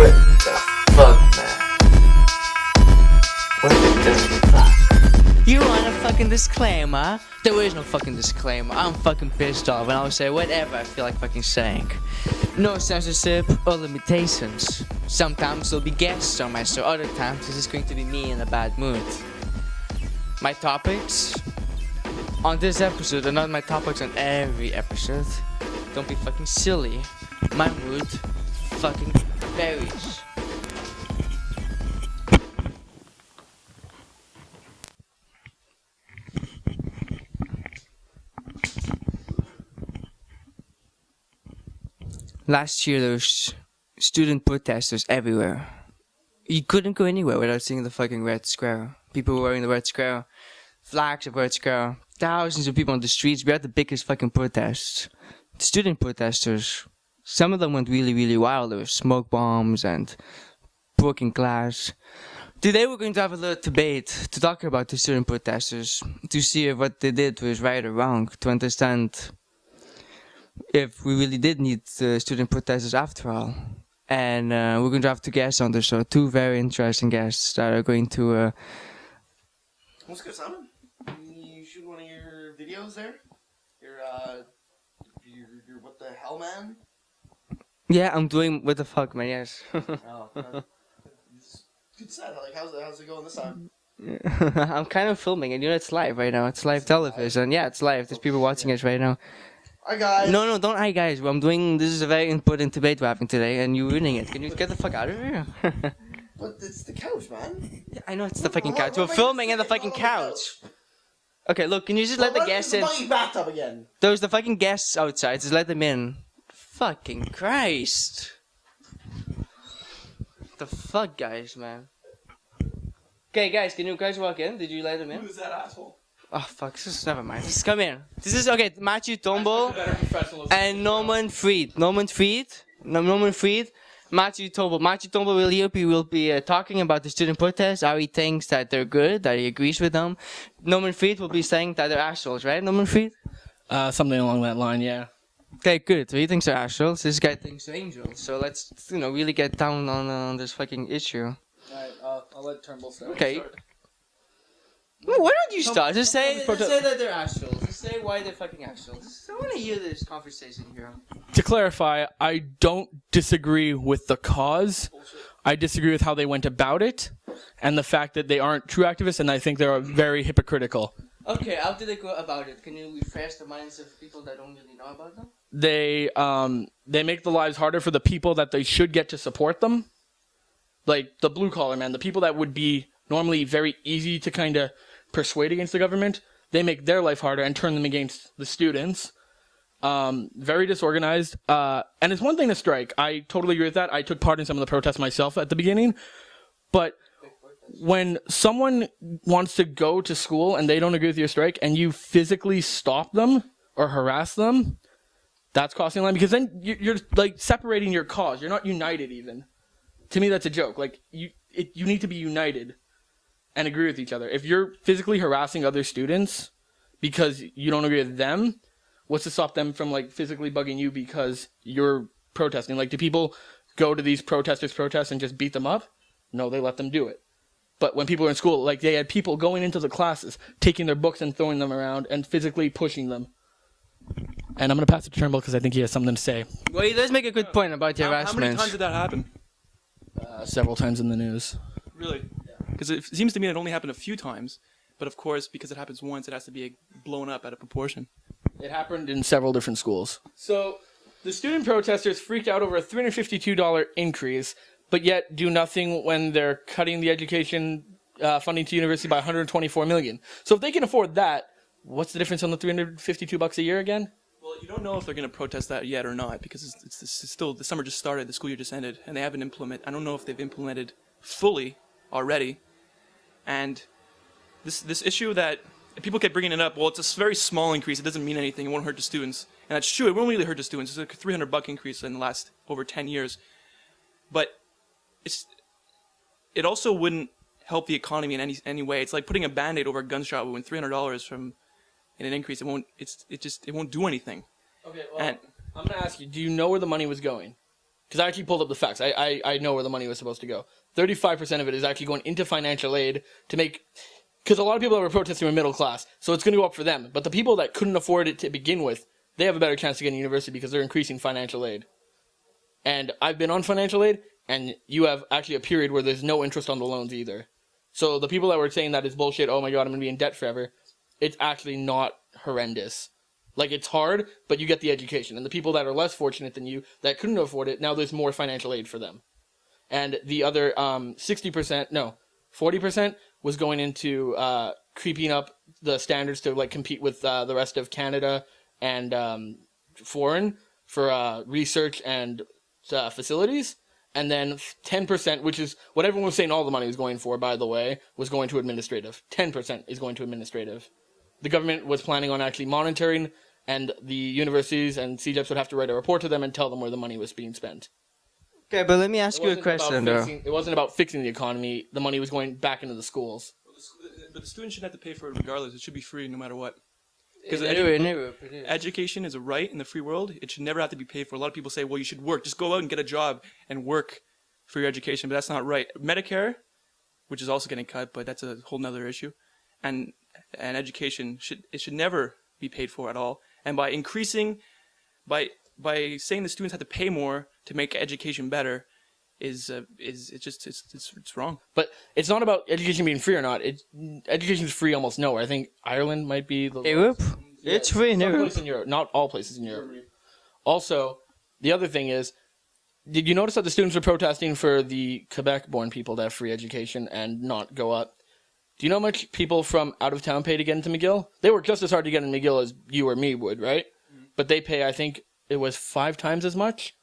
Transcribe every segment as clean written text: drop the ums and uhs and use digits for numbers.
What the fuck, man? What the fuck? You want a fucking disclaimer? There is no fucking disclaimer. I'm fucking pissed off and I'll say whatever I feel like fucking saying. No censorship or limitations. Sometimes there'll be guests on my show, other times this is going to be me in a bad mood. My topics on this episode are not my topics on every episode. Don't be fucking silly. My mood fucking varies. Last year there was student protesters everywhere. You couldn't go anywhere without seeing the fucking Red Square. People were wearing the Red Square, flags of Red Square, thousands of people on the streets. We had the biggest fucking protests. The student protesters, some of them went really, really wild. There were smoke bombs and broken glass. Today we're going to have a little debate to talk about the student protesters, to see if what they did was right or wrong, to understand if we really did need student protesters after all. And we're going to have two guests on the show, two very interesting guests that are going to... What's good, Simon? You shoot one of your videos there? Your what the hell, man? Yeah, I'm doing what the fuck, man, yes. Oh, good set. Like, how's it going this time? I'm kind of filming, and you know it's live right now. It's live television. Yeah, it's live. There's people watching it right now. Hi, guys. No, don't hi, guys. What I'm doing, this is a very important debate we're having today, and you're ruining it. Can you get the fuck out of here? But it's the couch, man. Yeah, I know it's the fucking couch. We're filming in the fucking couch. Okay, look, can you just let the guests in? The bathtub again. There's the fucking guests outside. Just let them in. Fucking Christ. The fuck, guys, man. Okay, guys, can you guys walk in? Did you let them in? Who's that asshole? Oh, fuck, never mind. Just come in. This is, okay, Matthew Tombo and Norman Fried. Norman Fried, Matthew Tombo. Matthew Tombo will be talking about the student protests, how he thinks that they're good, that he agrees with them. Norman Fried will be saying that they're assholes, right, Norman Fried? Something along that line, yeah. Okay, good. So he thinks they're assholes, this guy thinks they're angels. So let's, really get down on this fucking issue. Alright, I'll let Turnbull start. Okay. Well, why don't you start? Just say that they're assholes. Just say why they're fucking assholes. I want to hear this conversation here. To clarify, I don't disagree with the cause. I disagree with how they went about it, and the fact that they aren't true activists, and I think they're very hypocritical. Okay, how did they go about it? Can you refresh the minds of people that don't really know about them? They make the lives harder for the people that they should get to support them. Like the blue collar man, the people that would be normally very easy to kind of persuade against the government, they make their life harder and turn them against the students. Very disorganized. And it's one thing to strike. I totally agree with that. I took part in some of the protests myself at the beginning. But when someone wants to go to school and they don't agree with your strike and you physically stop them or harass them, that's crossing the line, because then you're like separating your cause. You're not united even. To me, that's a joke. Like, you need to be united and agree with each other. If you're physically harassing other students because you don't agree with them, what's to stop them from, like, physically bugging you because you're protesting? Like, do people go to these protesters' protests and just beat them up? No, they let them do it. But when people are in school, like, they had people going into the classes, taking their books and throwing them around and physically pushing them. And I'm going to pass it to Turnbull because I think he has something to say. Well, he does make a good point about the harassment. How many times did that happen? Several times in the news. Really? Because it seems to me it only happened a few times, but of course, because it happens once, it has to be blown up out of proportion. It happened in several different schools. So, the student protesters freaked out over a $352 increase, but yet do nothing when they're cutting the education funding to university by $124 million. So if they can afford that, what's the difference on the $352 a year again? Well, you don't know if they're going to protest that yet or not, because it's still, the summer just started, the school year just ended, and they haven't I don't know if they've implemented fully already. And this issue that people kept bringing it up, well, it's a very small increase, it doesn't mean anything, it won't hurt the students. And that's true, it won't really hurt the students. It's like a $300 increase in the last over 10 years. But it also wouldn't help the economy in any way. It's like putting a Band-Aid over a gunshot wound. $300 from in an increase, it won't do anything. Okay, well, I'm going to ask you, do you know where the money was going? because I actually pulled up the facts. I know where the money was supposed to go. 35% of it is actually going into financial aid to make, because a lot of people that were protesting were middle class, so it's going to go up for them. But the people that couldn't afford it to begin with, they have a better chance to get into university because they're increasing financial aid. And I've been on financial aid, and you have actually a period where there's no interest on the loans either. So the people that were saying that is bullshit, oh my god, I'm going to be in debt forever, it's actually not horrendous. Like, it's hard, but you get the education. And the people that are less fortunate than you, that couldn't afford it, now there's more financial aid for them. And the other 40% was going into creeping up the standards to like compete with the rest of Canada and foreign for research and facilities. And then 10%, which is what everyone was saying all the money was going for, by the way, was going to administrative. 10% is going to administrative. The government was planning on actually monitoring, and the universities and CJEPs would have to write a report to them and tell them where the money was being spent. Okay, but let me ask you a question, though. It wasn't about fixing the economy. The money was going back into the schools. But the students shouldn't have to pay for it regardless. It should be free no matter what. Because education is a right in the free world. It should never have to be paid for. A lot of people say, well, you should work. Just go out and get a job and work for your education. But that's not right. Medicare, which is also getting cut, but that's a whole nother issue. And education should never be paid for at all. And by increasing, by saying the students have to pay more to make education better, it's wrong. But it's not about education being free or not. Education is free almost nowhere. I think Ireland might be the Europe. It's free in Europe. In Europe, not all places in Europe. Also, the other thing is, did you notice that the students were protesting for the Quebec-born people to have free education and not go up? Do you know how much people from out of town pay to get into McGill? They work just as hard to get in McGill as you or me would, right? Mm-hmm. But they pay, I think it was 5 times as much.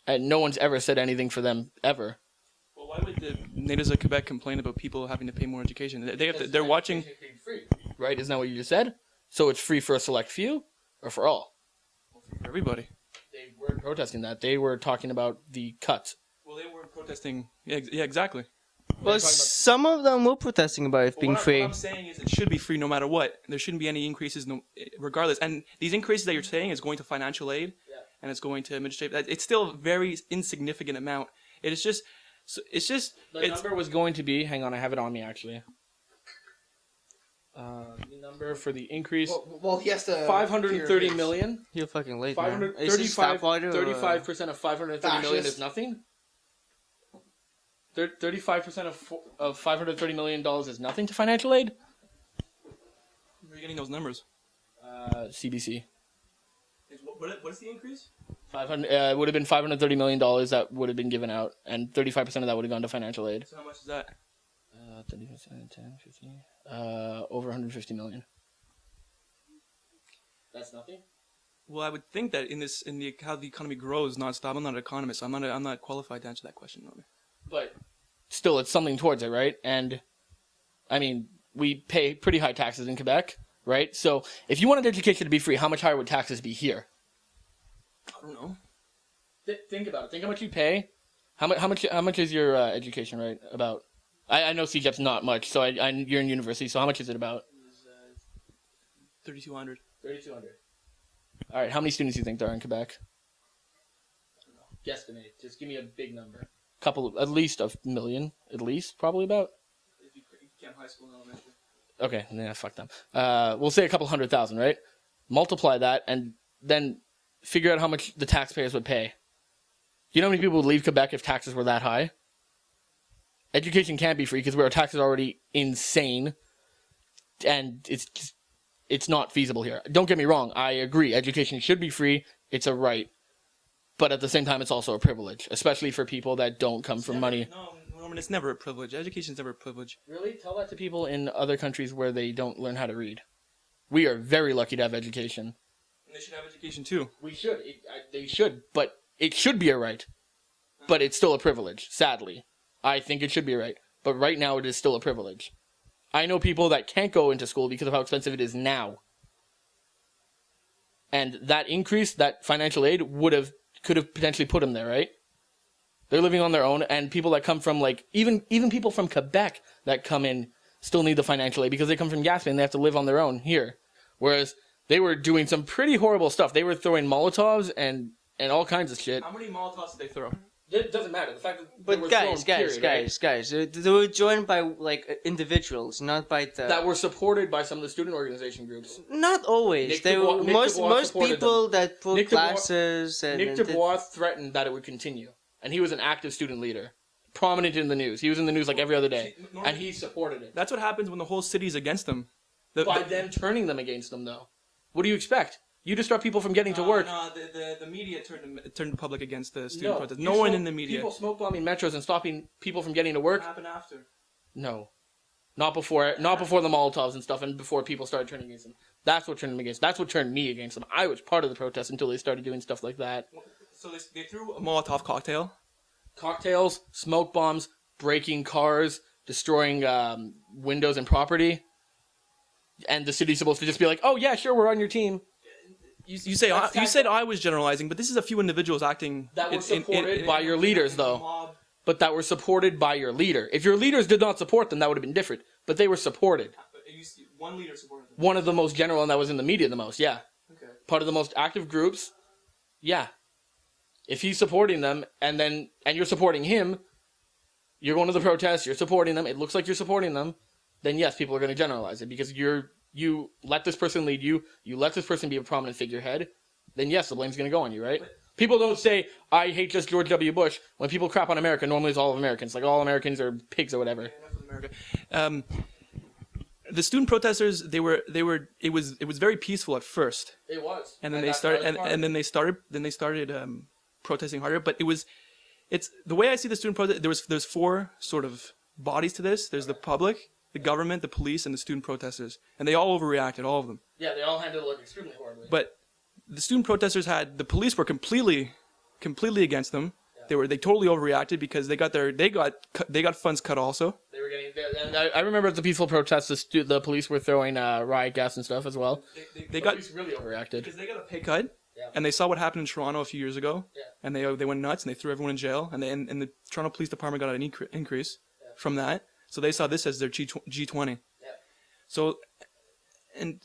And no one's ever said anything for them, ever. Well, why would the natives of Quebec complain about people having to pay more education? They're watching... Free, right? Isn't that what you just said? So it's free for a select few? Or for all? Well, for everybody. They weren't protesting that. They were talking about the cuts. Well, they were protesting... Yeah, exactly. Well, some of them were protesting about it being free. What I'm saying is it should be free no matter what. There shouldn't be any increases regardless. And these increases that you're saying is going to financial aid, and it's going to administrative. It's still a very insignificant amount. It's just. The number was going to be. Hang on, I have it on me actually. The number for the increase. Well, he has to. 530 million. You're fucking late, 35% of 530 million is nothing. 35% of $530 million is nothing to financial aid? Where are you getting those numbers? CBC. What is the increase? It would have been $530 million that would have been given out, and 35% of that would have gone to financial aid. So how much is that? 30%, 10, 50, over 150 million. That's nothing? Well, I would think that how the economy grows nonstop. I'm not an economist, so I'm not qualified to answer that question. But still, it's something towards it, right? And, I mean, we pay pretty high taxes in Quebec, right? So, if you wanted education to be free, how much higher would taxes be here? I don't know. Think about it. Think how much you pay. How much is your education, right? About. I know CJEP's not much, so you're in university, so how much is it about? It's 3,200. 3,200. All right, how many students do you think there are in Quebec? I don't know. Guesstimate. Just give me a big number. At least a million, at least, probably about. If you count high school and elementary. Okay, yeah, fuck them. We'll say a couple 100,000, right? Multiply that, and then figure out how much the taxpayers would pay. Do you know how many people would leave Quebec if taxes were that high? Education can't be free because our taxes are already insane, and it's not feasible here. Don't get me wrong, I agree. Education should be free. It's a right. But at the same time, it's also a privilege, especially for people that don't come from money. No, Norman, it's never a privilege. Education's never a privilege. Really? Tell that to people in other countries where they don't learn how to read. We are very lucky to have education. And they should have education too. We should. They should, but it should be a right. But it's still a privilege, sadly. I think it should be a right. But right now, it is still a privilege. I know people that can't go into school because of how expensive it is now. And that increase, that financial aid, could have potentially put them there, right? They're living on their own, and people that come from, like, even people from Quebec that come in still need the financial aid because they come from Gaspé and they have to live on their own here. Whereas they were doing some pretty horrible stuff. They were throwing Molotovs and and all kinds of shit. How many Molotovs did they throw? It doesn't matter. The fact that they But were guys, thrown, period, right? they were joined by like individuals, not by the. that were supported by some of the student organization groups. Not always. Nick They Dubois- were Nick most Dubois supported people that put Nick Dubois- classes and. Nick and Dubois threatened that it would continue, and he was an active student leader, prominent in the news. He was in the news like every other day, and he supported it. That's what happens when the whole city's against them. By them turning them against them, though. What do you expect? You disrupt people from getting to work. No, the media turned the public against the student protest. you No one smoke- in the media. People smoke bombing metros and stopping people from getting to work. What happened after? No, not before the Molotovs and stuff, and before people started turning against them. That's what turned them against. That's what turned me against them. I was part of the protest until they started doing stuff like that. So they threw a Molotov cocktail. Cocktails, smoke bombs, breaking cars, destroying windows and property. And the city's supposed to just be like, "Oh yeah, sure, we're on your team." You said I was generalizing, but this is a few individuals acting That were in- supported in- by your leaders, in- though. mob. But that were supported by your leader. If your leaders did not support them, that would have been different. But they were supported. One leader supported them. One of the most general, and that was in the media the most. Yeah, Okay. part of the most active groups. Yeah, if he's supporting them, and you're supporting him, you're going to the protests. You're supporting them. It looks like you're supporting them. Then yes, people are going to generalize it because you let this person lead you. You let this person be a prominent figurehead. Then yes, the blame's going to go on you, right? People don't say, "I hate just George W. Bush." When people crap on America, normally it's all of Americans. Like all Americans are pigs or whatever. Enough with America. The student protesters, it was very peaceful at first, It was. and then they started protesting harder. But it's the way I see the student protest. There's four sort of bodies to this. There's the public, the government, the police, and the student protesters, and they all overreacted, all of them. Yeah, they all handled it like extremely horribly. But the student protesters the police were completely against them. They totally overreacted because they got funds cut also. They were getting, and I remember at the peaceful protests, the police were throwing riot gas and stuff as well. They got Police really overreacted. because they got a pay cut, Yeah. and they saw what happened in Toronto a few years ago, Yeah. and they went nuts and they threw everyone in jail, and the Toronto Police Department got an increase from that, so they saw this as their G20. Yeah. So, and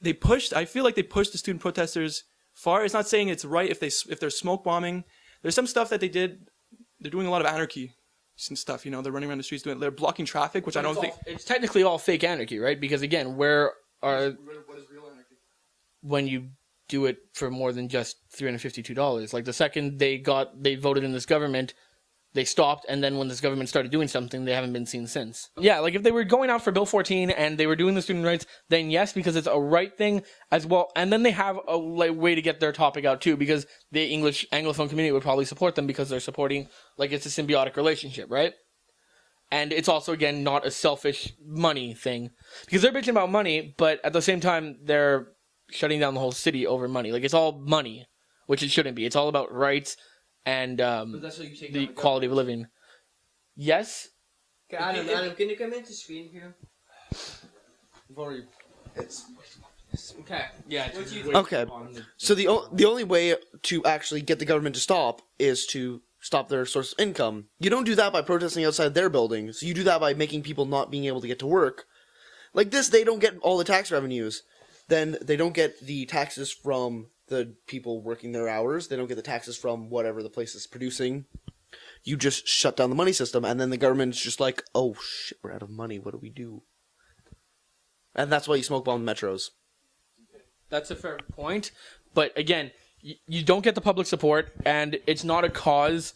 they pushed. I feel like they pushed the student protesters far. It's not saying it's right if they're smoke bombing. There's some stuff that they did. They're doing a lot of anarchy, some stuff. They're running around the streets they're blocking traffic, which I don't think. It's technically all fake anarchy, right? Because again, where are What is real anarchy? when you do it for more than just $352? Like the second they voted in this government, they stopped, and then when this government started doing something, they haven't been seen since. Yeah, like if they were going out for Bill 14 and they were doing the student rights, then yes, because it's a right thing as well. And then they have a way to get their topic out too, because the English Anglophone community would probably support them because they're supporting, like it's a symbiotic relationship, right? And it's also, again, not a selfish money thing. Because they're bitching about money, but at the same time, they're shutting down the whole city over money. Like, it's all money, which it shouldn't be. It's all about rights and that's what you take the quality of living. Yes. Adam, can you come into screen here? It's Okay. Yeah. What do you okay. So the only way to actually get the government to stop is to stop their source of income. You don't do that by protesting outside their buildings. You do that by making people not being able to get to work. Like this, they don't get all the tax revenues. Then they don't get the taxes from the people working their hours. They don't get the taxes from whatever the place is producing. You just shut down the money system, and then the government's just like, oh shit, we're out of money. What do we do? And that's why you smoke bomb metros. That's a fair point. But again, you don't get the public support, and it's not a cause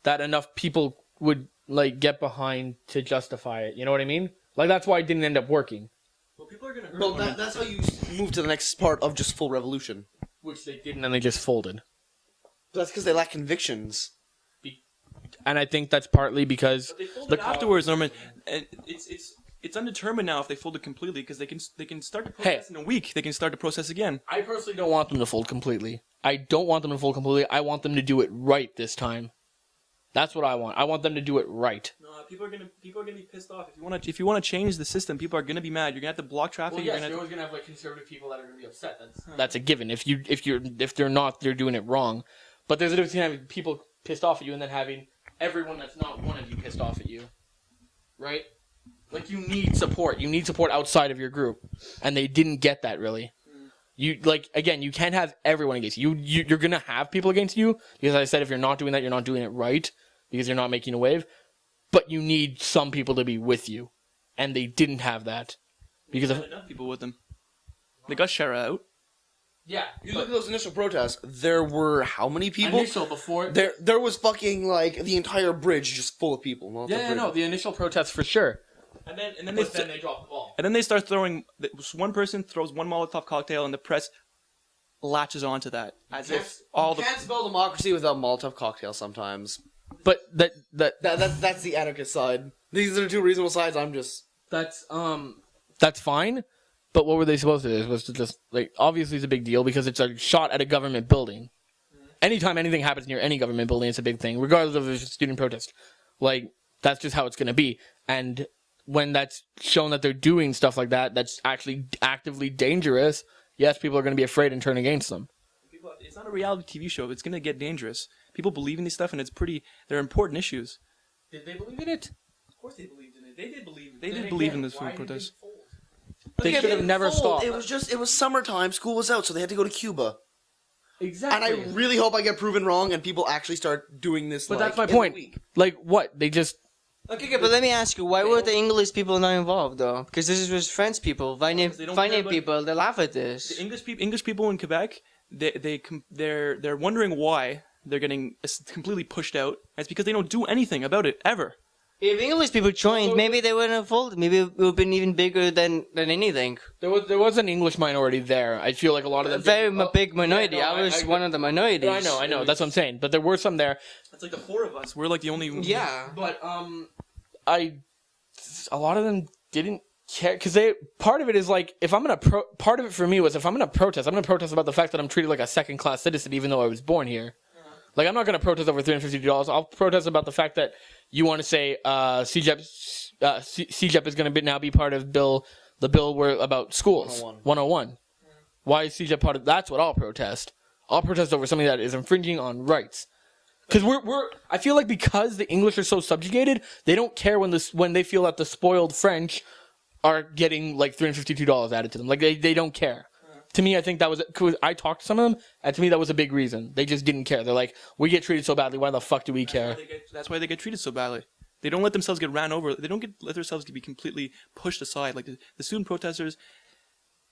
that enough people would like get behind to justify it. You know what I mean? Like that's why it didn't end up working. Well, people are gonna. Well, that's how you move to the next part of just full revolution. Which they didn't, and they just folded. That's because they lack convictions. And I think that's partly because But they folded afterwards, Norman. And it's undetermined now if they folded completely because they can start the process in a week. They can start the process again. I personally don't want them to fold completely. I don't want them to fold completely. I want them to do it right this time. That's what I want. I want them to do it right. No, people are gonna be pissed off. If you wanna change the system, people are gonna be mad. You're gonna have to block traffic. Well, you're yes, gonna you're have always gonna have like conservative people that are gonna be upset. That's a given. If they're not, they're doing it wrong. But there's a difference between having people pissed off at you and then having everyone that's not one of you pissed off at you, right? Like you need support. You need support outside of your group, and they didn't get that really. You again, you can't have everyone against you. You're gonna have people against you because, as I said, if you're not doing that, you're not doing it right because you're not making a wave. But you need some people to be with you, and they didn't have that because of enough people with them. They got Shara out. yeah. You look at those initial protests. There were how many people? Initial before There was fucking like the entire bridge just full of people. Not the bridge. the initial protests for sure. And then They dropped the ball. And then they start throwing. One person throws one Molotov cocktail, and the press latches onto that as if all You the. can't spell democracy without Molotov cocktail sometimes. But That's the anarchist side. These are the two reasonable sides. that's fine. But what were they supposed to do? It was to just obviously it's a big deal because it's a shot at a government building. Anytime anything happens near any government building, it's a big thing, regardless of if it's a student protest. That's just how it's going to be. And when that's shown that they're doing stuff like that, that's actually actively dangerous. Yes, people are going to be afraid and turn against them. It's not a reality TV show. It's going to get dangerous. People believe in these stuff, and they're important issues. Did they believe in it? Of course, they believed in it. They did believe in this food protest. They should have never stopped. It was summertime. School was out, so they had to go to Cuba. Exactly. And I really hope I get proven wrong, and people actually start doing this. But that's my in a point. week. What? They just... Okay, but let me ask you, why were the English people not involved though? Because this was French people, French they don't care about- people, they laugh at this. The English people in Quebec, they're wondering why they're getting completely pushed out. And it's because they don't do anything about it ever. If English people joined, maybe they wouldn't have folded. Maybe it would have been even bigger than anything. There was an English minority there. I feel like a lot of them... Big minority. Yeah, no, I was I one of the minorities. I know. That's what I'm saying. But there were some there. It's like the four of us. We're like the only. Yeah. But a lot of them didn't care because part of it is part of it for me was if I'm gonna protest about the fact that I'm treated like a second class citizen even though I was born here. Like I'm not gonna protest over $350. I'll protest about the fact that you want to say CJEP is gonna now be part of the bill where about schools 101. Why is CJEP part of? That's what I'll protest. I'll protest over something that is infringing on rights. Because I feel like because the English are so subjugated, they don't care when they feel that the spoiled French are getting like $352 added to them. Like they don't care. To me, I think that was, cause I talked to some of them, and to me that was a big reason. They just didn't care. They're like, we get treated so badly. Why the fuck do we care? That's why they get treated so badly. They don't let themselves get ran over. They don't let themselves be completely pushed aside. Like the student protesters,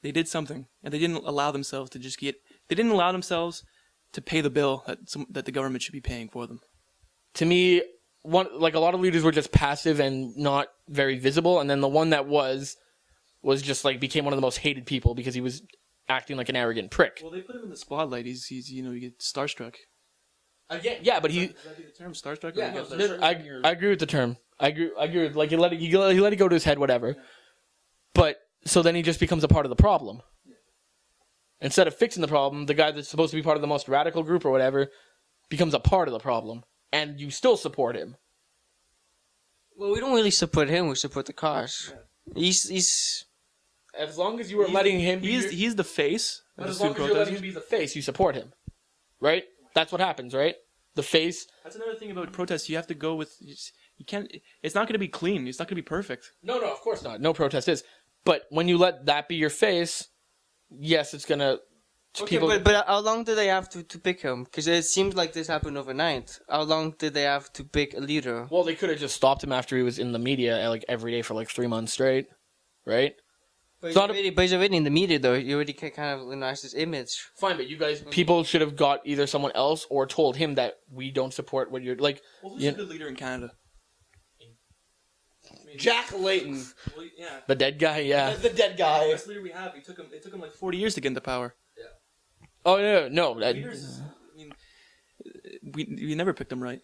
they did something, and they didn't allow themselves to just get. They didn't allow themselves to pay the bill that the government should be paying for them. To me, a lot of leaders were just passive and not very visible, and then the one that was just became one of the most hated people because he was acting like an arrogant prick. Well, they put him in the spotlight. He's you get starstruck. Yeah, but he. Is that the term starstruck? Yeah, no, I agree with the term. I agree with he let it go to his head, whatever. But so then he just becomes a part of the problem. Instead of fixing the problem, the guy that's supposed to be part of the most radical group or whatever becomes a part of the problem, and you still support him. Well, we don't really support him. We support the cause. He's. As long as you were letting him be... He's the face. But as long as you're letting him be the face, you support him. Right? That's what happens, right? The face... That's another thing about protests. You have to go with... You can't... It's not going to be clean. It's not going to be perfect. No, of course not. No protest is. But when you let that be your face, yes, it's going to... Okay, but how long did they have to pick him? Because it seems like this happened overnight. How long did they have to pick a leader? Well, they could have just stopped him after he was in the media every day for 3 months straight. Right? But he's already in the media, though. You already kind of nice his image. Fine, but you guys, people should have got either someone else or told him that we don't support what you're Well, who's a good leader in Canada? Jack Layton, Well, yeah. The dead guy, yeah. the dead guy. The best leader we have. It took him like 40 years to get into power. Oh no. Leaders, I mean, we never picked them right.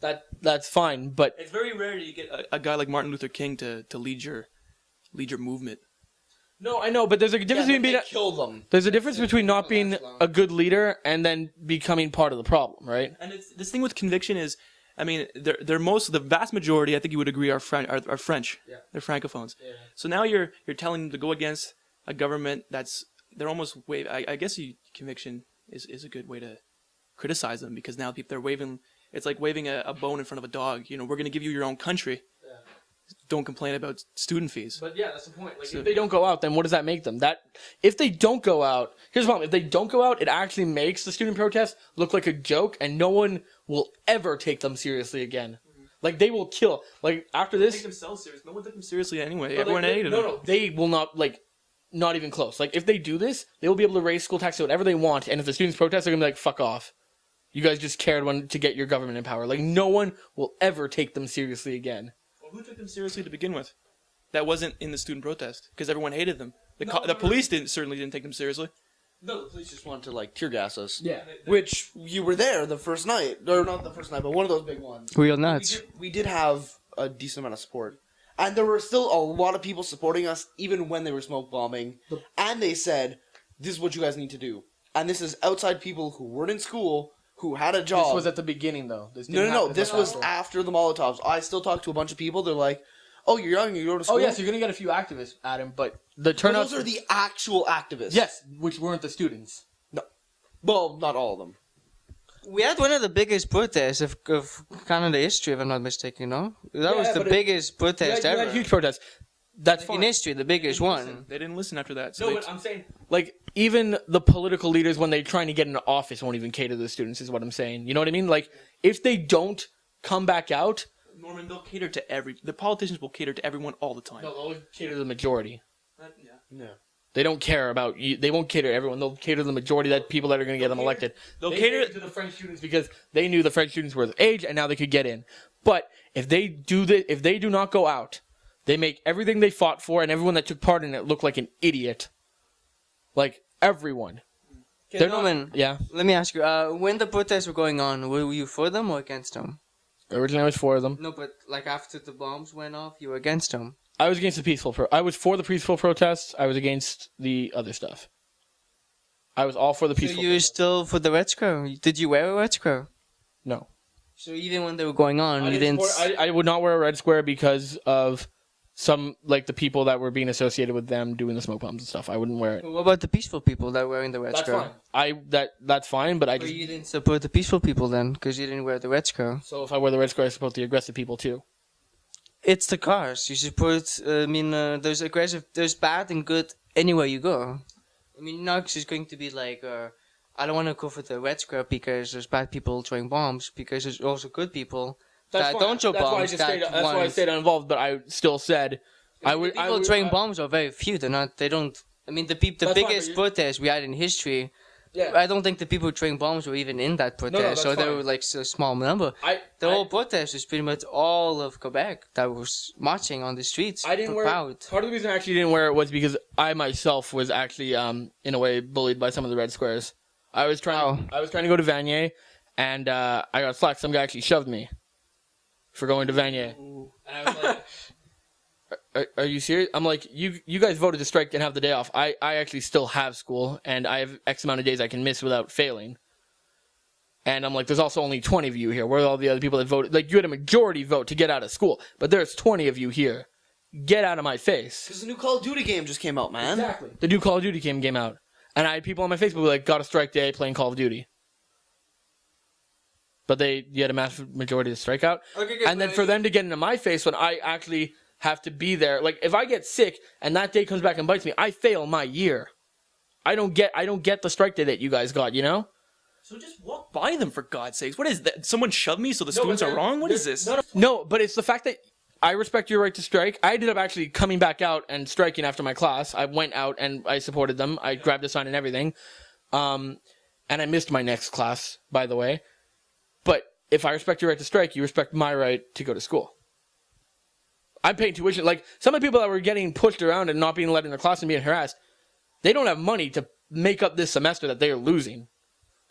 That's fine, but It's very rare you get a guy like Martin Luther King to lead your movement. no, I know, but there's a difference between kill them. there's a difference between not being a good leader and then becoming part of the problem, right? And this thing with conviction is, I mean, the vast majority, I think you would agree, are French. Yeah. They're francophones. Yeah. So now you're telling them to go against a government they're almost I guess conviction is a good way to criticize them, because now they're waving. It's like waving a bone in front of a dog. We're going to give you your own country. Yeah. don't complain about student fees. But yeah, that's the point. Like, So- if they don't go out, then what does that make them? If they don't go out, here's the problem. If they don't go out, it actually makes the student protest look like a joke, and no one will ever take them seriously again. Like, they will kill. Like, after They this, take themselves serious. No one took them seriously anyway. but, Everyone like, hated no, them. no, they will not. Like, not even close. Like, if they do this, they will be able to raise school tax to whatever they want. And if the students protest, they're gonna be like, "Fuck off! You guys just cared to get your government in power." Like, no one will ever take them seriously again. Well, who took them seriously to begin with? That wasn't in the student protest because everyone hated them. The police certainly didn't take them seriously. No, the police just wanted to like tear gas us. Yeah. Which you were there the first night, or not the first night, but one of those big ones. Real nuts. We did have a decent amount of support, and there were still a lot of people supporting us, even when they were smoke bombing. And they said, "This is what you guys need to do." And this is outside people who weren't in school, who had a job. This was at the beginning, though. This no. didn't happen This until was after. after the Molotovs. I still talk to a bunch of people. They're like, "Oh, you're young. You go to school." Oh yes, you're gonna get a few activists, Adam, but the But turnout. those are the actual activists. yes, which weren't the students. Well, not all of them. We had one of the biggest protests of Canada history, if I'm not mistaken, no? That was the but biggest protest You ever. had huge protests. That's In fine. history, the biggest one. They didn't listen after that. So No, they, but I'm saying, like, even the political leaders, when they're trying to get into office, won't even cater to the students, is what I'm saying. You know what I mean? Like, if they don't come back out, Norman, they'll cater to the politicians will cater to everyone all the time. they'll cater to the majority. Yeah. They don't care about you. They won't cater to everyone. They'll cater to the majority that people that are going to get them elected. They'll They cater catered to the French students because they knew the French students were of age and now they could get in. But if they do not go out, they make everything they fought for and everyone that took part in it look like an idiot. Like everyone. They're not- Norman, Yeah. let me ask you, when the protests were going on, were you for them or against them? Originally, I was for them. No, but like after the bombs went off, you were against them. I was against the peaceful. I was for the peaceful protests. I was against the other stuff. I was all for the So peaceful. you were still for the Red Square? Did you wear a Red Square? No. So even when they were going on, you didn't. I would not wear a red square because of some like the people that were being associated with them doing the smoke bombs and stuff. I wouldn't wear it. What about the peaceful people that were wearing the Red That's Square? fine. That's fine, but I But just you didn't support the peaceful people then, because you didn't wear the Red Square. so if I wear the red square, I support the aggressive people too. It's the cars. You support. There's aggressive. There's bad and good anywhere you go. I mean, Knox is going to be like, I don't want to go for the Red Square because there's bad people throwing bombs. Because there's also good people that don't throw bombs. That's why I stayed uninvolved, but I still said I would. People throwing bombs are very few. They're not. They don't. I mean, the That's fine, biggest but protest we had in history. Yeah. I don't think the people throwing bombs were even in that protest. that's so they fine. were like a small number. The whole protest was pretty much all of Quebec that was marching on the streets. I didn't wear proud. Part of the reason I actually didn't wear it was because I myself was actually in a way bullied by some of the red squares. I was trying to go to Vanier, and I got slack. Some guy actually shoved me for going to Vanier. And I was like, are you serious? I'm like, you guys voted to strike and have the day off. I actually still have school, and I have X amount of days I can miss without failing. And I'm like, there's also only 20 of you here. Where are all the other people that voted? Like, you had a majority vote to get out of school, but there's 20 of you here. Get out of my face. Because the new Call of Duty game just came out, man. Exactly. The new Call of Duty game came out. And I had people on my Facebook who were like, got a strike day playing Call of Duty. But you had a massive majority to strike out. Okay, And then for them to get into my face when I actually have to be there, like if I get sick and that day comes back and bites me, I fail my year. I don't get the strike day that you guys got, you know? So just walk by them, for God's sakes. What is that? Someone shoved me, so the students are wrong? What is this? No, but it's the fact that I respect your right to strike. I ended up actually coming back out and striking after my class. I went out and I supported them. I grabbed a sign and everything. And I missed my next class, by the way. But if I respect your right to strike, you respect my right to go to school. I'm paying tuition. Like, some of the people that were getting pushed around and not being let in their class and being harassed, they don't have money to make up this semester that they are losing.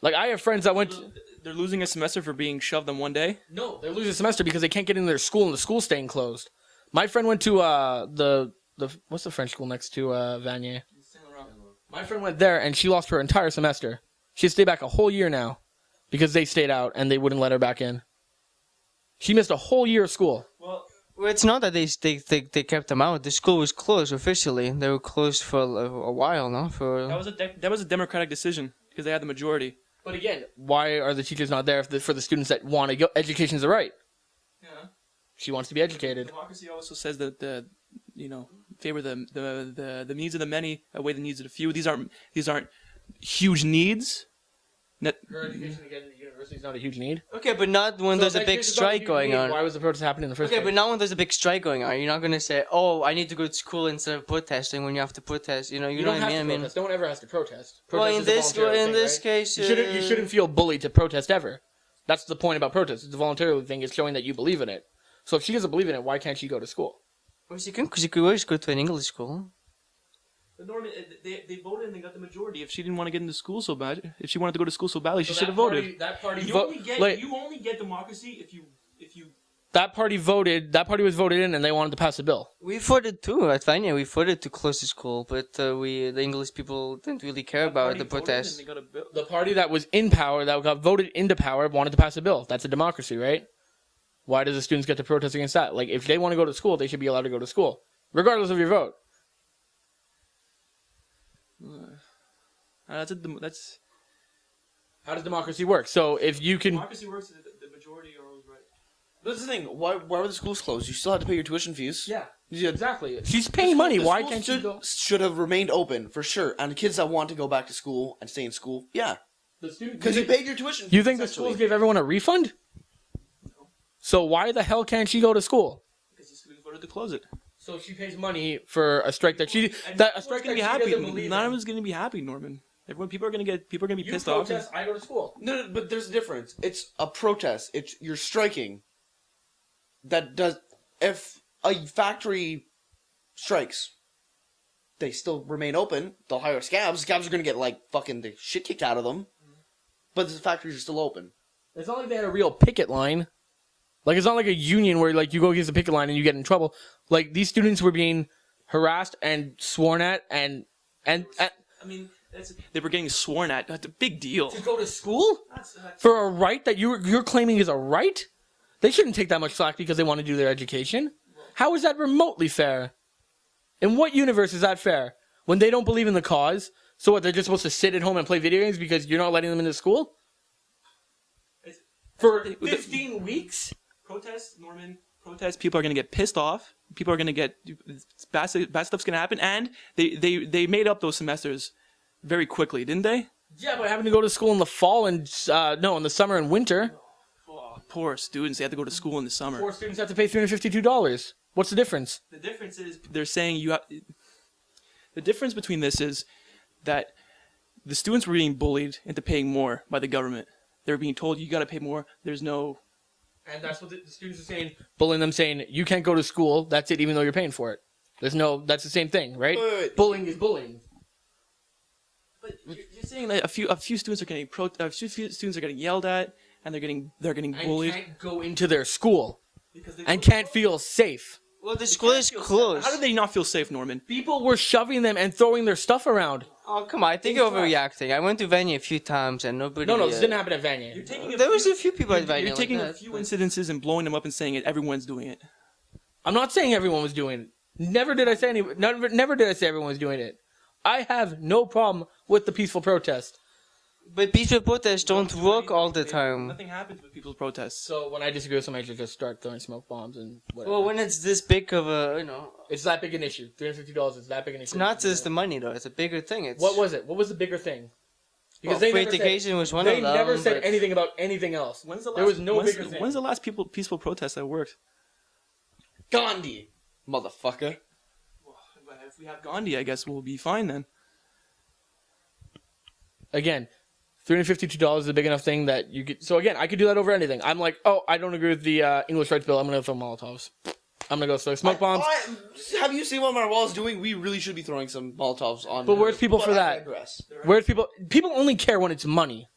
Like, I have friends that went... They're losing a semester for being shoved on one day? No, they're losing a semester because they can't get into their school and the school's staying closed. My friend went to the what's the French school next to Vanier? My friend went there and she lost her entire semester. She had to stay back a whole year now because they stayed out and they wouldn't let her back in. She missed a whole year of school. Well, it's not that they kept them out. The school was closed officially. They were closed for a while, no? That was a democratic decision because they had the majority. But again, why are the teachers not there for the students that want to go? Education's a right. Yeah. She wants to be educated. Democracy also says that favor the needs of the many outweigh the needs of the few. These aren't huge needs. Her education to get into university is not a huge need. Okay, but not when there's a big strike going on. Why was the protest happening in the first Okay, place? but not when there's a big strike going on. You're not gonna say, "Oh, I need to go to school instead of protesting." When you have to protest, you know You what don't I mean. have to protest. No one ever has to protest. Well, Protest in is a this voluntary thing, right? case, You shouldn't feel bullied to protest ever. That's the point about protest. It's a voluntary thing. It's showing that you believe in it. So if she doesn't believe in it, why can't she go to school? Well, she can, because you could always go to an English school. But Norman, they voted and they got the majority. If she didn't want to get into school so bad, if she wanted to go to school so badly, she should have voted. That party You only get democracy if you. That party voted. That party was voted in, and they wanted to pass a bill. We voted too at Vanya. We voted to close the school, but the English people didn't really care about the protest. The party that was in power, that got voted into power, wanted to pass a bill. That's a democracy, right? Why does the students get to protest against that? Like, if they want to go to school, they should be allowed to go to school, regardless of your vote. That's How does democracy work? So if you can, democracy works. The majority are always right. That's the thing. Why were the schools closed? You still had to pay your tuition fees. yeah, Yeah. exactly. She's paying money. The Why schools can't she go? should have remained open for sure. And the kids that want to go back to school and stay in school, yeah, The students, because you paid your tuition. You think the essentially. schools gave everyone a refund? So why the hell can't she go to school? Because the students voted to close it. So she pays money for a strike that she And that a everyone's strike gonna that be she happy. doesn't believe None of in. them is gonna be happy, Norman. People are gonna be You pissed off. protest, I go to school. No, but there's a difference. It's a protest. You're striking. That does. If a factory strikes, they still remain open. They'll hire scabs. Scabs are gonna get like fucking the shit kicked out of them. But the factories are still open. It's not like they had a real picket line. Like, it's not like a union where, like, you go against the picket line and you get in trouble. Like, these students were being harassed and sworn at and I mean, they were getting sworn at. That's a big deal. to go to school for a right that you're claiming is a right. They shouldn't take that much slack because they want to do their education. How is that remotely fair? In what universe is that fair? When they don't believe in the cause, so what? They're just supposed to sit at home and play video games because you're not letting them into school for 15 weeks? Protests, Norman. Protests. People are gonna get pissed off. People are gonna get bad stuff's gonna happen, and they made up those semesters very quickly, didn't they? Yeah, but having to go to school in the fall and in the summer and winter. Oh, poor students. They have to go to school in the summer. Poor students have to pay $352. What's the difference? The difference is they're saying you have. The difference between this is that the students were being bullied into paying more by the government. They were being told you got to pay more. There's no. And that's what the students are saying, bullying them, saying you can't go to school. That's it, even though you're paying for it. That's the same thing, right? Wait. Bullying is bullying. But you're saying that a few students are getting students are getting yelled at and they're getting bullied. And can't go into their school Because and can't feel safe. Well, the school is closed. How do they not feel safe, Norman? People were shoving them and throwing their stuff around. Oh, come on. I think you're overreacting. I went to Vanya a few times and nobody... No, this didn't happen at Vanya. There was a few people at Vanya You're like taking a that. few incidences and blowing them up and saying it. Everyone's doing it. I'm not saying everyone was doing it. Never did I say never did I say everyone was doing it. I have no problem with the peaceful protest. But peaceful protests don't work all the time. Nothing happens with people's protests. So when I disagree with somebody, I should just start throwing smoke bombs and whatever. Well, when it's this big of a, It's that big an issue. $350 is that big an issue. it's not just the money though. It's a bigger thing. It's What was it? What was the bigger thing? well, they free never education was one They of them. never said but- anything about anything else. There was no bigger thing. When's the last peaceful protest that worked? Gandhi, motherfucker. If we have Gandhi, I guess we'll be fine then. Again, $352 is a big enough thing that you could. So again, I could do that over anything. I'm like, oh, I don't agree with the English rights bill. I'm gonna throw Molotovs. I'm gonna go throw smoke bombs. Have you seen what Montreal is doing? We really should be throwing some Molotovs on. But where's people for I that? digress. Where's people? People only care when it's money.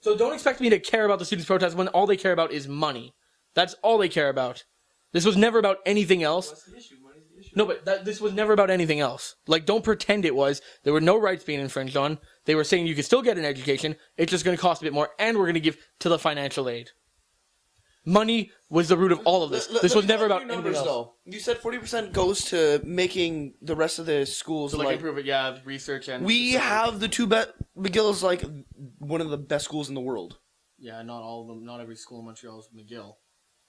So don't expect me to care about the students' protest when all they care about is money. That's all they care about. This was never about anything else. What's the issue? Money's the issue. No, but this was never about anything else. Like, don't pretend it was. There were no rights being infringed on. They were saying you could still get an education. It's just going to cost a bit more, and we're going to give to the financial aid. Money was the root of all of this. This was never about anything numbers, else. though. You said 40% goes to making the rest of the schools So, like, like. improve it, yeah, research and... We have the two McGill is like one of the best schools in the world. Yeah, not all of them. Not every school in Montreal is McGill.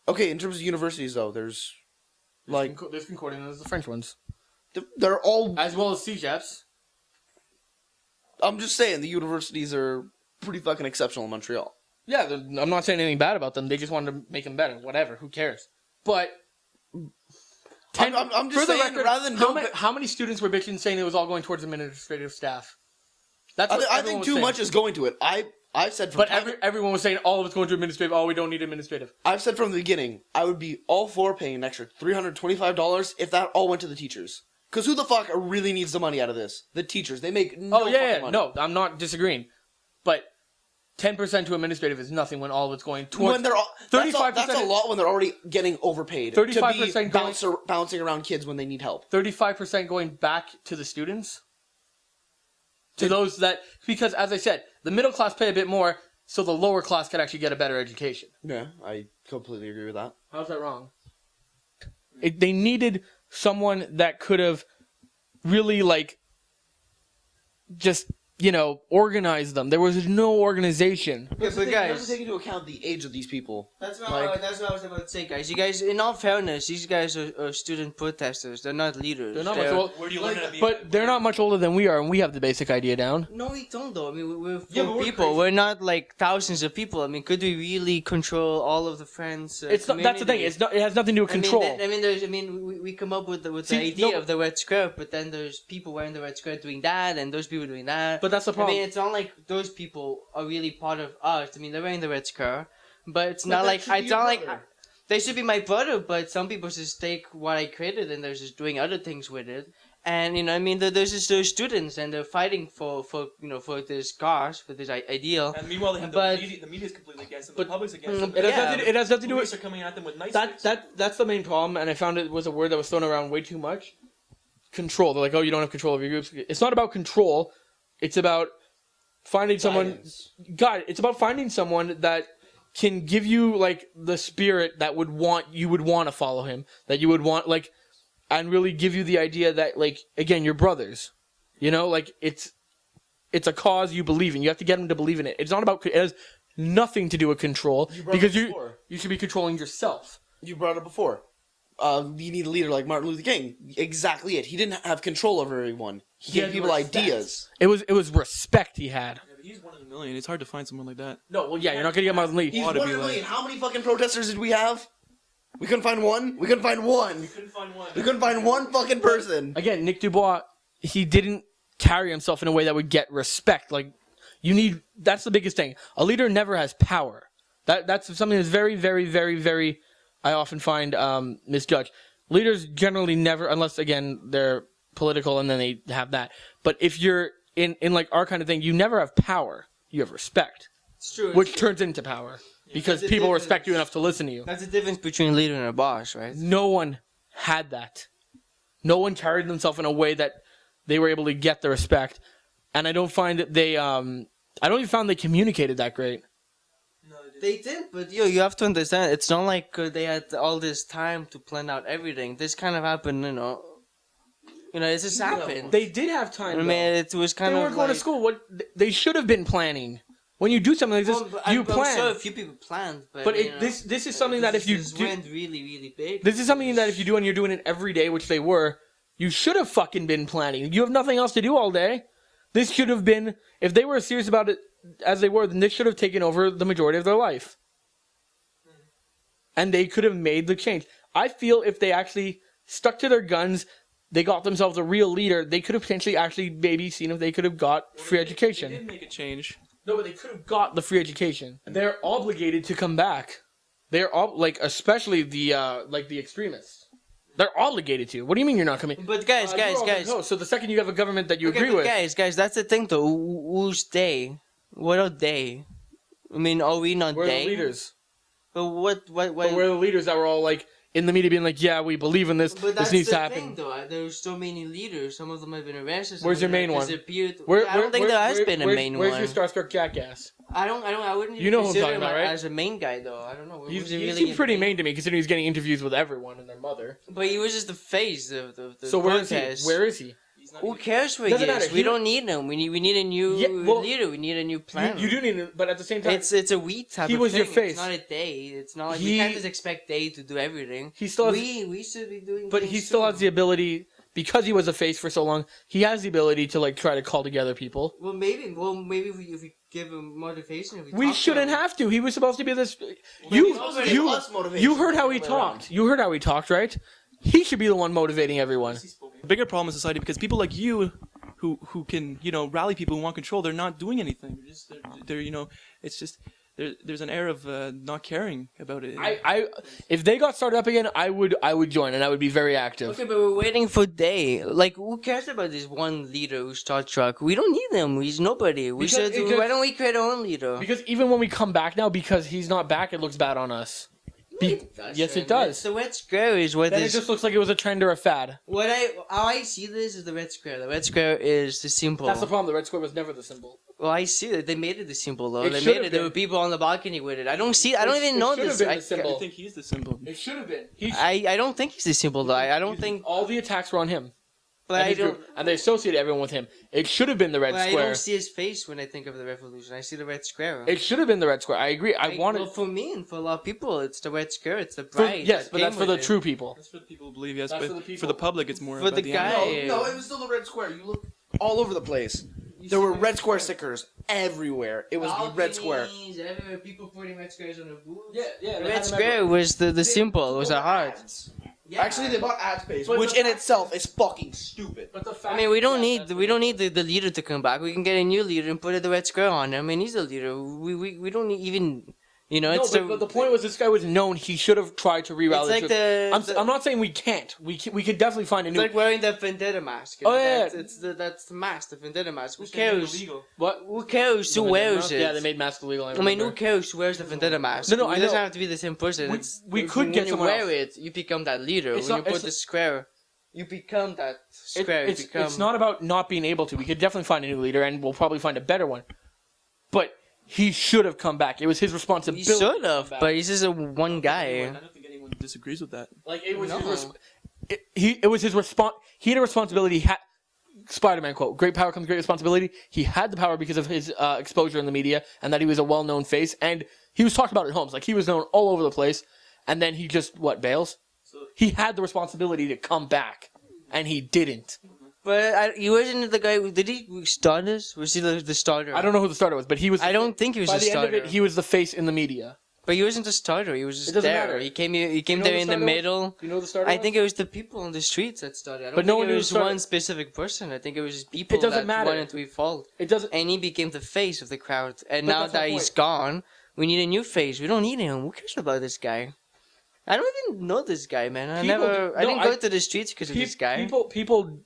Okay, in terms of universities, though, there's like there's Concordia and there's the French ones, they're all. as well as CJEPs. I'm just saying the universities are pretty fucking exceptional in Montreal. Yeah, I'm not saying anything bad about them. They just wanted to make them better. Whatever, who cares? But I'm just for the saying, record, rather than how many students were bitching saying it was all going towards administrative staff? That's what I everyone think was too saying. much is going to it. I've said from But everyone was saying all of it's going to administrative. Oh, we don't need administrative. I've said from the beginning, I would be all for paying an extra $325 if that all went to the teachers. Because who the fuck really needs the money out of this? The teachers. They make no fucking money. No, I'm not disagreeing. But 10% to administrative is nothing when all of it's going towards... When they're all, 35%... that's a lot when they're already getting overpaid. 35% to be bouncing around kids when they need help. 35% going back to the students? To those that... Because, as I said, the middle class pay a bit more, so the lower class can actually get a better education. Yeah, I completely agree with that. How's that wrong? They needed someone that could have really, like, just, you know, organized them. There was no organization. Yeah, but You have to guys, take into account the age of these people. that's what Like- I was about to say, guys. You guys, in all fairness, these guys are student protesters. They're not leaders. They're not much old, Where do you learn how to be? but they're not much older than we are, and we have the basic idea down. No, we don't though. I mean, we're Yeah, four but we're people. crazy. We're not like thousands of people. I mean, could we really control all of the friends? It's not. That's the thing. It's not. It has nothing to do with control. We come up with the See, idea no, of the red skirt, but then there's people wearing the red skirt doing that, and those people doing that. But that's the I problem. mean, it's not like those people are really part of us. I mean, they're wearing the red skirt, but it's But not that like should be it's your not like brother. they should be my brother. But some people just take what I created and they're just doing other things with it. And you know, I mean, there's just those students and they're fighting for this cause, for this ideal. And meanwhile, they have But- the media's completely against them. But- The public's against them. It has Yeah. nothing- it has nothing to do Police with are coming at them with nice that's the main problem. And I found it was a word that was thrown around way too much. Control. They're like, oh, you don't have control of your groups. It's not about control. It's about finding someone. Guidance. God, it's about finding someone that can give you like the spirit that you would want to follow him. That you would want like, and really give you the idea that like again, you're brothers. You know, like it's a cause you believe in. You have to get them to believe in it. It's not about. It has nothing to do with control brought because it before. you should be controlling yourself. You brought it before. You need a leader like Martin Luther King. Exactly it. He didn't have control over everyone. He gave people ideas. It was respect he had. Yeah, but he's one in a million. It's hard to find someone like that. No, well, yeah, you're not gonna get Martin Lee. He's Ought to one be in a like- million. How many fucking protesters did we have? We couldn't find one. We couldn't find one. Couldn't find one. We couldn't find one fucking person. Again, Nick Dubois, he didn't carry himself in a way that would get respect. Like, that's the biggest thing. A leader never has power. That's something that's very, very, very, very, I often find misjudged. Leaders generally never, unless, again, they're political and then they have that. But if you're in like our kind of thing, you never have power. You have respect, It's true. which turns into power. Because There's a people difference. respect you enough to listen to you. That's the difference between a leader and a boss, right? No one had that. No one carried themselves in a way that they were able to get the respect. And I don't find that they, I don't even find they communicated that great. They did, but you have to understand. It's not like they had all this time to plan out everything. This kind of happened, you know. It just happened. They did have time. I mean, it was they kind of weren't going to school. What they should have been planning. When you do something like this, you I'm plan. sure a few people planned, but But you know, this is something that if you this do, went really, really big. this is something that if you do and you're doing it every day, which they were, you should have fucking been planning. You have nothing else to do all day. This should have been, if they were serious about it as they were, then this should have taken over the majority of their life. And they could have made the change. I feel if they actually stuck to their guns, they got themselves a real leader, they could have potentially actually maybe seen if they could have got free education. They did make a change. No, but they could have got the free education. They're obligated to come back. They're especially the extremists. They're obligated to. What do you mean you're not coming? But guys, So the second you have a government that you okay, agree but with, guys, that's the thing though. Who's they? What are they? I mean, are we not we're they? the leaders. But what? But we're the leaders that were all like in the media, being like, "Yeah, we believe in this. But This that's needs the to happen." thing, though. There's so many leaders. Some of them have been arrested. some Where's of your them main have one? disappeared. Where- I don't think there has been a main where's one. your starstruck jackass? I wouldn't. You know who I'm consider talking about, him right? As a main guy, though. I don't know. He Was he seems really pretty a mean to me, considering he's getting interviews with everyone and their mother. But he was just the face of the So where is he? protest. Where is he? Who cares where he Doesn't is? matter. We don't need him. We need a new leader. We need a new plan. You do need it, but at the same time, It's a week type he of was thing. your face. It's not a day. It's not like He- we can't just expect day to do everything. he still has, We should be doing. but things he still too. has the ability, because he was a face for so long. He has the ability to like try to call together people. Well, maybe if we give him motivation, if We talk to shouldn't him. have to. He was supposed to be this. he's supposed to give us motivation. You heard how he All the way around. talked. You heard how he talked, right? He should be the one motivating everyone. The bigger problem in society because people like you, who can rally people who want control, they're not doing anything. They're it's just there's an air of not caring about it. I if they got started up again, I would join and I would be very active. Okay, but we're waiting for day. Like, who cares about this one leader who starts truck? We don't need him. He's nobody. Why don't we create our own leader? Because even when we come back now, because he's not back, it looks bad on us. Yes, it does. The red square is what Then it is. just looks like it was a trend or a fad. How I see this is the red square. The red square is the symbol. That's the problem. The red square was never the symbol. Well, I see it. They made it the symbol though. It They should made have it. There been. were people on the balcony with it. I don't even know should have this. been the I symbol. think he's the symbol. It should have been. I don't think he's the symbol though. I don't think. All the attacks were on him. But and I his don't. group, and they associated everyone with him. It should have been the red But I square. don't see his face when I think of the revolution. I see the red square. It should have been the red square. I agree. I wanted. Well, for me and for a lot of people, it's the red square. It's the for, pride. yes, that but came that's for the with it. true people. That's for the people who believe, yes. That's But for the people. for the public, it's more For about the the guy. end. No, it was still the red square. You look all over the place. There were red square stickers everywhere. It was the red square. Balconies, everywhere, people putting red squares on the booth. Yeah. The red square was the symbol. It was a heart. Yeah. Actually, they bought ad space, But which the in itself is fucking stupid. But the fact, I mean, we don't need the leader to come back. We can get a new leader and put the red square on him. I mean, he's the leader. We don't even No, it's but the point was this guy was known. He should have tried to re-rally. It's like I'm not saying we can't. We could definitely find a It's new. like wearing the vendetta mask. Oh, yeah. That's the mask, the vendetta mask. Who It's gonna be cares? illegal. What? Who cares who wears it? Yeah, they made masks illegal. I mean, who cares who wears the vendetta mask? No, I It doesn't know. have to be the same person. We could get when someone you wear else. it, you become that leader. It's when not- you put it's- the square, you become that square. It's not about not being able to. We could definitely find a new leader, and we'll probably find a better one. But he should have come back. It was his He responsibility. should to have, come back. but he's just a one I guy. don't think anyone disagrees with that. Like it was No. it was his response. He had a responsibility. Spider-Man quote: "Great power comes great responsibility." He had the power because of his exposure in the media, and that he was a well-known face, and he was talked about at homes. Like he was known all over the place, and then he just bails. He had the responsibility to come back, and he didn't. But he wasn't the guy. Did he start this? Was he the starter? I don't know who the starter was, but he was. I don't think he was By the the end starter. of it, he was the face in the media. But he wasn't the starter. He was It just doesn't there. matter. He came here. He came know there who the in the starter was? middle. Do you know who the starter? I think it was the people on the streets that started. I don't But no think one it knew was who started. one specific person. I think it was just people doesn't that matter. wanted to fall. It doesn't. And he became the face of the crowd. And But now that's my that he's point. gone, we need a new face. We don't need him. Who cares about this guy? I don't even know this guy, man. I didn't go to the streets because of this guy. People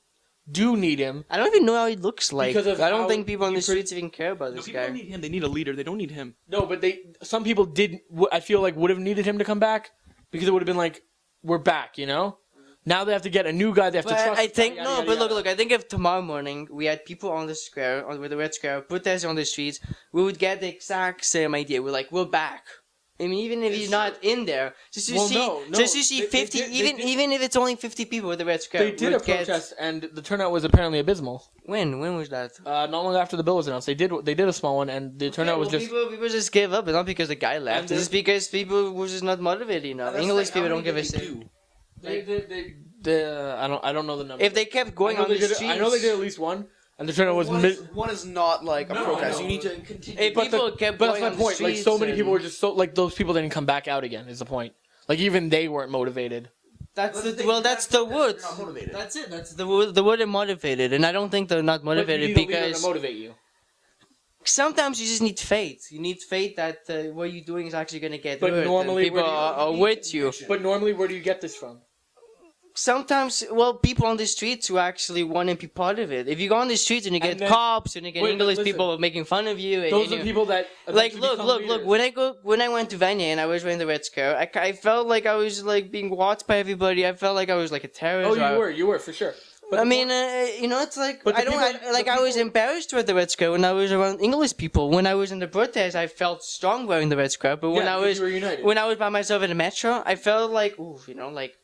do need him. I don't even know how he looks like. Because of I don't how think people on he the streets even care about No, this people guy. don't need him. They need a leader. They don't need him. No, but some people did. I feel like would have needed him to come back because it would have been like, we're back, you know. Now they have to get a new guy. They have to But trust. I think yada, no. yada, But yada. look. I think if tomorrow morning we had people on the square, with the red square, protesting on the streets, we would get the exact same idea. We're back. I mean, even if he's not in there, just Well, see, no, just to see they 50, did- they even did- even if it's only 50 people with the red square. They did a would get- protest, and the turnout was apparently abysmal. When was that? Not long after the bill was announced, they did a small one, and the turnout was Well, just. people just gave up, but not because the guy left. And It's just because people were just not motivated enough. English people don't give a shit. I don't know the number. If they kept going on the streets, I know they did at least one, and the turnout was. One is not like a protest. I You know. need to continue. If people kept But going that's my on the point. Like so streets many people and- were just so like those people didn't come back out again. Is the point? Like even they weren't motivated. That's That's the the well. thing, That's you're the not word. motivated. That's it. That's the word. The word is motivated, and I don't think they're not But you motivated need a leader because to motivate you. sometimes you just need faith. You need faith that what you're doing is actually going to get But hurt. normally and people where do you- are with you. But normally, where do you get this from? Sometimes, well, people on the streets who actually want to be part of it. If you go on the streets and you get And then- cops and you get Wait, English listen. people making fun of you, and, Those and are you- people that like eventually look become leaders. when I went to Vanya and I was wearing the red square, I felt like I was like being watched by everybody. I felt like I was like a terrorist. Oh, you were for sure. But I the mean, point- it's like But the I don't people- like the I was people- embarrassed with the red square when I was around English people. When I was in the protest, I felt strong wearing the red square. But when Yeah, I because was you were united. when I was by myself in the metro, I felt like ooh, like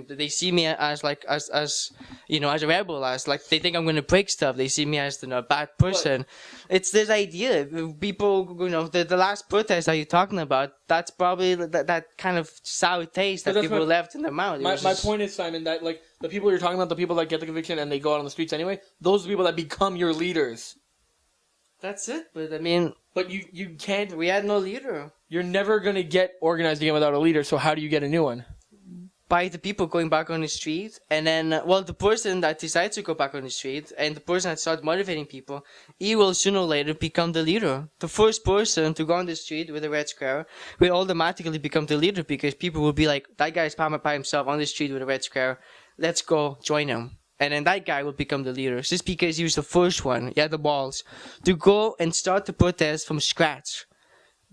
they see me as like as you know, as a rebel, as like they think I'm gonna break stuff. They see me as a bad person. It's this idea. People, you know, the last protest that you're talking about. That's probably that kind of sour taste that people left in their mouth. My point is, Simon, that like the people you're talking about, the people that get the conviction and they go out on the streets anyway, those are the people that become your leaders. That's it. But I mean, but you can't. We had no leader. You're never gonna get organized again without a leader. So how do you get a new one? By the people going back on the street, and then the person that decides to go back on the street and the person that starts motivating people, he will sooner or later become the leader. The first person to go on the street with a red square will automatically become the leader, because people will be like, that guy's by himself on the street with a red square, let's go join him. And then that guy will become the leader, just because he was the first one, he had the balls to go and start the protest from scratch.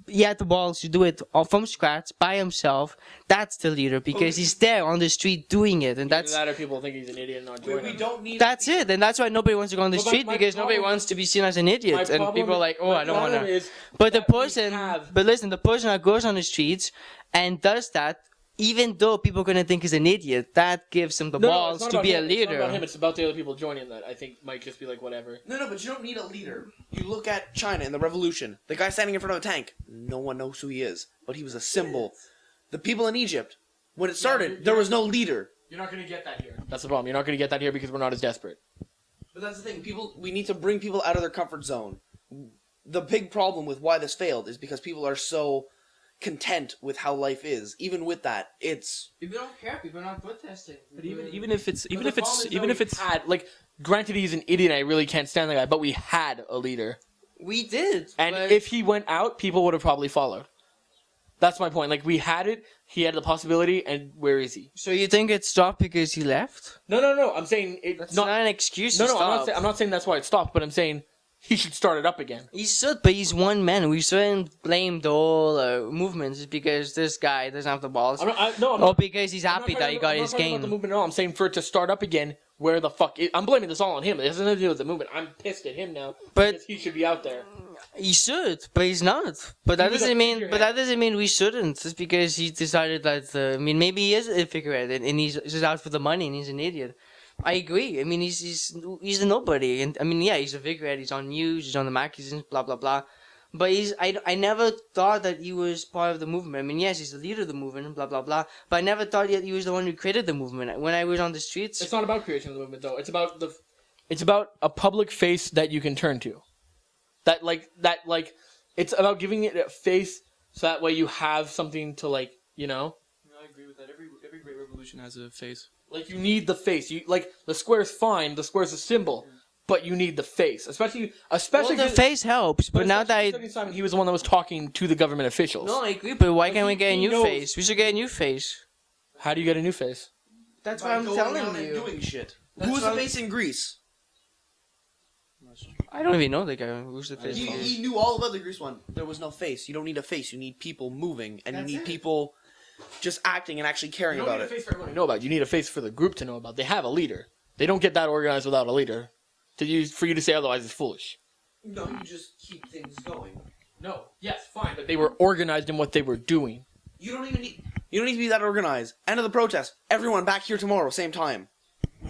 He had the balls to do it all from scratch by himself. That's the leader, because he's there on the street doing it, and that's. Either that or people think he's an idiot and not joining. We don't need. That's it, and that's why nobody wants to go on the street, because nobody wants to be seen as an idiot, and people are like, oh, I don't want to. But the person, but listen, the person that goes on the streets and does that, even though people are gonna think he's an idiot, that gives him the balls to be a leader. It's not about him. It's about the other people joining that. I think might just be like whatever. No, but you don't need a leader. You look at China in the revolution. The guy standing in front of a tank. No one knows who he is, but he was a symbol. The people in Egypt, when it started, there was no leader. You're not gonna get that here. That's the problem. You're not gonna get that here because we're not as desperate. But that's the thing. We need to bring people out of their comfort zone. The big problem with why this failed is because people are so content with how life is. Even with that, it's people don't care. People are not protesting. But even if it's had, like, granted he's an idiot, and I really can't stand the guy, but we had a leader, we did. and if he went out, people would have probably followed. That's my point. Like, we had it, he had the possibility, and where is he? So you think it stopped because he left? No. I'm saying That's not an excuse. No, to stop. I'm not saying that's why it stopped, but I'm saying he should start it up again. He should, but he's one man. We shouldn't blame the whole movement just because this guy doesn't have the balls. Or because he's happy that he got his game. I'm not talking about the movement at all. I'm saying for it to start up again, where the fuck I'm blaming this all on him. It has nothing to do with the movement. I'm pissed at him now. But because he should be out there. He should, but he's not. But that doesn't mean. But that doesn't mean we shouldn't. Just because he decided that. I mean, maybe he is a figurehead and he's just out for the money and he's an idiot. I agree. I mean, he's a nobody, and I mean, yeah, he's a figurehead. He's on news. He's on the magazines. Blah blah blah. But I never thought that he was part of the movement. I mean, yes, he's the leader of the movement. Blah blah blah. But I never thought that he was the one who created the movement. When I was on the streets, it's not about creation of the movement, though. It's about a public face that you can turn to. That it's about giving it a face, so that way you have something to like, you know. No, I agree with that. Every great revolution has a face. Like, you need the face. You like the square's fine. The square's a symbol, but you need the face, especially. well, the face helps. But now that Simon, he was the one that was talking to the government officials. No, I agree. But why can't we get a new face? We should get a new face. How do you get a new face? That's what I'm telling you. Doing shit. Who's the face in Greece? I don't even know the guy. Who's the face? He knew all about the Greece one. There was no face. You don't need a face. You need people moving, and you need people just acting and actually caring about it. You don't need a face for everyone to know about. You need a face for the group to know about. They have a leader. They don't get that organized without a leader. For you to say otherwise is foolish. No, you just keep things going. No, yes, fine, but they were organized in what they were doing. You don't need to be that organized. End of the protest. Everyone back here tomorrow, same time.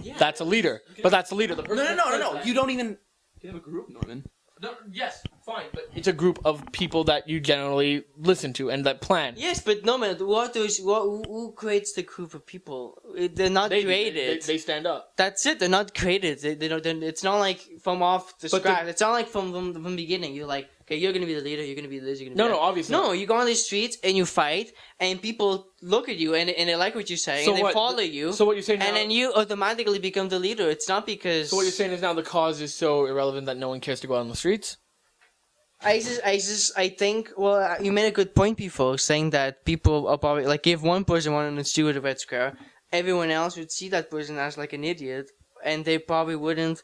Yeah, that's a leader. But that's a leader. The person No. You don't even. You have a group, Norman. No, yes, fine, but it's a group of people that you generally listen to and that plan. Yes, but no man, who creates the group of people? They're not created. They stand up. That's it. They're not created. They don't. It's not like from off the scratch. It's not like from the beginning. You're like, okay, you're gonna be the leader. You're gonna be this. You're gonna be that. No, obviously. No, you go on the streets and you fight, and people look at you and they like what you say, and they follow you. So what you're saying now, and then you automatically become the leader. It's not because. So what you're saying is now the cause is so irrelevant that no one cares to go out on the streets. I think, well, you made a good point before, saying that people are probably, like, if one person wanted to steal the red square, everyone else would see that person as, like, an idiot, and they probably wouldn't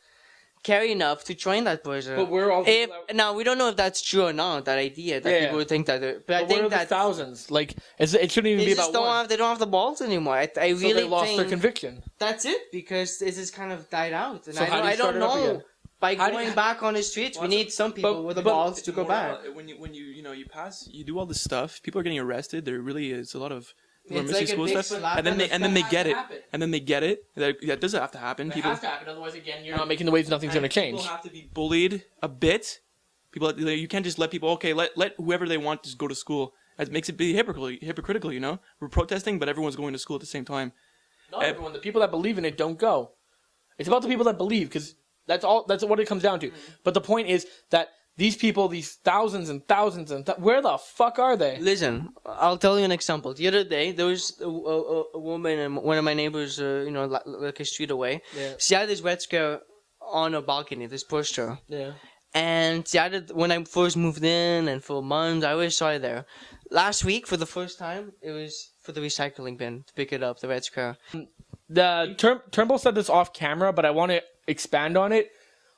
care enough to join that person. But we're all... Now, we don't know if that's true or not, that idea, that people would think that... But I think that... thousands? Like, it shouldn't even be about one. They don't have the balls anymore. I really think... So they lost their conviction. That's it, because this has kind of died out. And so I don't know... By going back on the streets, we need some people with the balls to go back. When you do all this stuff, people are getting arrested. There really is a lot of who are It's missing like a school big stuff, slap and then on they the and then they has get to it, happen. and then they get it. That does have to happen. It People has to happen. Otherwise, again, you're not making the waves. Nothing's going to change. People have to be bullied a bit. People, you can't just let people. Okay, let whoever they want just go to school. It makes it be hypocritical. You know, we're protesting, but everyone's going to school at the same time. Not everyone. The people that believe in it don't go. It's about the people that believe, because that's all. That's what it comes down to. But the point is that these people, these thousands and thousands where the fuck are they? Listen, I'll tell you an example. The other day, there was a woman in one of my neighbors, like a street away. Yeah. She had this Red Scare on her balcony, this poster. Yeah. And she had it when I first moved in, and for months, I always saw it there. Last week, for the first time, it was for the recycling bin to pick it up, the Red Scare. Turnbull said this off camera, but I want to expand on it.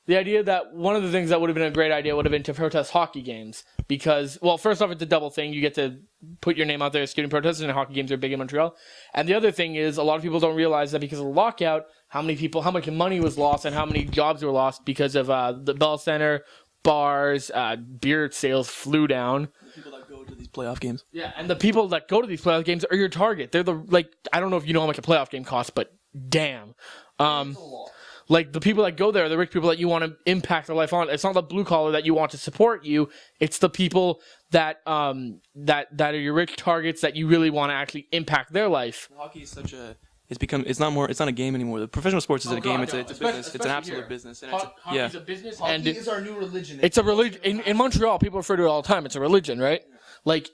The idea that one of the things that would have been a great idea would have been to protest hockey games. Because, well, first off, it's a double thing. You get to put your name out there as student protesters, and hockey games are big in Montreal. And the other thing is, a lot of people don't realize that because of the lockout, how much money was lost and how many jobs were lost because of the Bell Center, bars, beer sales flew down. People that go to these playoff games. Yeah, and the people that go to these playoff games are your target. They're I don't know if you know how much a playoff game costs, but damn. Like, the people that go there are the rich people that you want to impact their life on. It's not the blue collar that you want to support you. It's the people that that are your rich targets that you really want to actually impact their life. Hockey is such a. It's not a game anymore. The professional sports is a game. It's a business. It's an absolute business. And Hockey's a business, Hockey and is our new religion. it's a religion. In Montreal, people refer to it all the time. It's a religion, right? Like,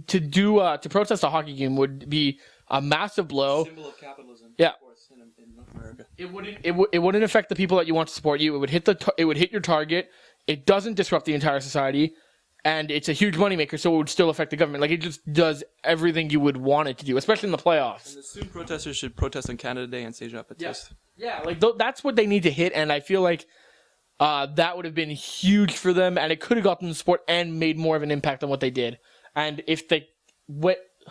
to protest a hockey game would be a massive blow. Symbol of capitalism. Yeah. Of course, in North America. It wouldn't affect the people that you want to support you. It would hit your target. It doesn't disrupt the entire society, and it's a huge moneymaker. So it would still affect the government. Like, it just does everything you would want it to do, especially in the playoffs. And the student protesters should protest on Canada Day and stage up a protest. Yeah, like that's what they need to hit, and I feel like that would have been huge for them, and it could have got them the support and made more of an impact on what they did. And if they,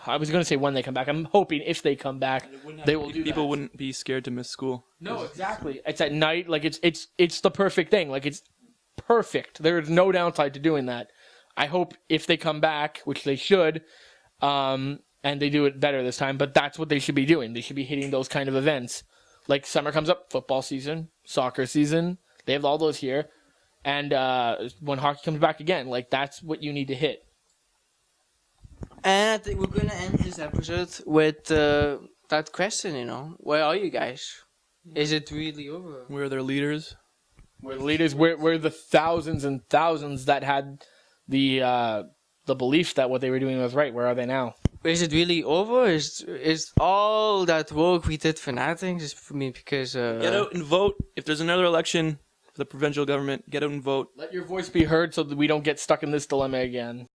I was going to say when they come back. I'm hoping if they come back, they will do that. People wouldn't be scared to miss school. No, exactly. It's at night. Like, it's the perfect thing. Like, it's perfect. There is no downside to doing that. I hope if they come back, which they should, and they do it better this time, but that's what they should be doing. They should be hitting those kind of events. Like, summer comes up, football season, soccer season. They have all those here. And when hockey comes back again, like, that's what you need to hit. And I think we're going to end this episode with that question, Where are you guys? Is it really over? We're their leaders. We're the leaders. We're the thousands and thousands that had the belief that what they were doing was right. Where are they now? Is it really over? Is all that work we did for nothing? Just for me, because Get out and vote. If there's another election for the provincial government, get out and vote. Let your voice be heard so that we don't get stuck in this dilemma again.